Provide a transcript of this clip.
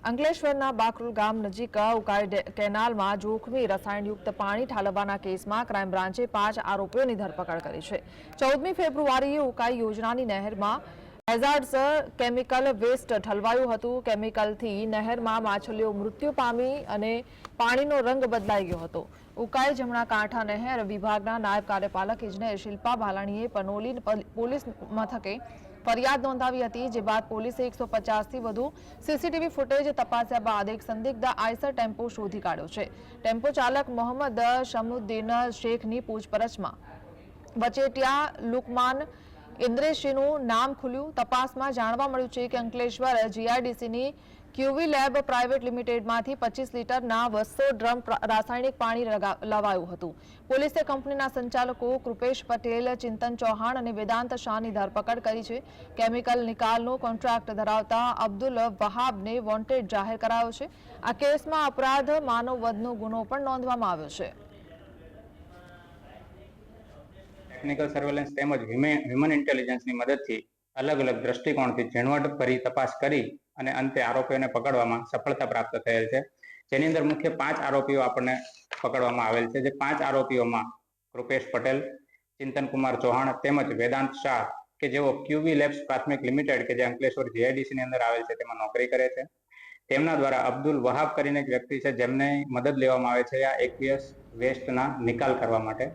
અંકલેશ્વરના બાકરોલ ગામ નજીક ઉકાઈ કેનાલમાં જોખમી રસાયણયુક્ત પાણી ઠાલવવાના કેસમાં ક્રાઇમ બ્રાન્ચે 5 આરોપીઓની ધરપકડ કરી છે। 14મી ફેબ્રુઆરીએ ઉકાઈ યોજનાની નહેરમાં હેઝાર્ડસ કેમિકલ વેસ્ટ ઠલવાયું હતું। કેમિકલથી નહેરમાં માછલીઓ મૃત્યુ પામી અને પાણીનો રંગ બદલાઈ ગયો હતો। ઉકાઈ જમણા કાંઠા નહેર વિભાગના નાયબ કાર્યપાલક ઇજનેર શિલ્પા ભાલાણીએ પનોલી પોલીસ મથકે ફરિયાદ નોંધાવી હતી, જે બાદ પોલીસે 150થી વધુ સીસીટીવી ફૂટેજ તપાસ્યા બાદ એક સંદિગ્ધ આઈસર ટેમ્પો શોધી કાઢ્યો છે। ટેમ્પો ચાલક મોહમ્મદ શમુદ્દીન શેખની પૂછપરછમાં વચેટિયા લુકમાન ઇન્દ્રેશીનું નામ ખુલ્યું। તપાસમાં જાણવા મળ્યું છે કે અંકલેશ્વર જીઆઈડીસીની ક્યુવી લેબ પ્રાઇવેટ લિમિટેડમાંથી 25 લીટરના 200 ડ્રમ રાસાયણિક પાણી લવાયું હતું। પોલીસે કંપનીના સંચાલકો કૃપેશ પટેલ, ચિંતન ચૌહાણ અને વેદાંત શાહની ધરપકડ કરી છે। કેમિકલ નિકાલનો કોન્ટ્રાક્ટ ધરાવતા અબ્દુલ વહાબને વોન્ટેડ જાહેર કરાયો છે। આ કેસમાં અપરાધ માનવવધનો ગુનો પણ નોંધવામાં આવ્યો છે। ટેકનિકલ સર્વેલન્સ તેમજ હ્યુમન ઇન્ટેલિજન્સની મદદથી અલગ અલગ દ્રષ્ટિકોણથી ઝીણવટભરી તપાસ કરી અને અંતે આરોપીઓને પકડવામાં સફળતા પ્રાપ્ત થયેલ છે, જેની અંદર મુખ્ય 5 આરોપીઓ આપણને પકડવામાં આવેલ છે। જે 5 આરોપીઓમાં કૃપેશ પટેલ, ચિંતન કુમાર ચૌહાણ તેમજ વેદાંત શાહ કે જેઓ ક્યુવી લેબ્સ પ્રાથમિક લિમિટેડ કે જે અંકલેશ્વર જીઆઈડીસી ની અંદર આવેલ છે તેમાં નોકરી કરે છે, તેમના દ્વારા અબ્દુલ વહાબ કરીને એક વ્યક્તિ છે જેમને મદદ લેવામાં આવે છે આ એકવીએસ વેસ્ટના નિકાલ કરવા માટે।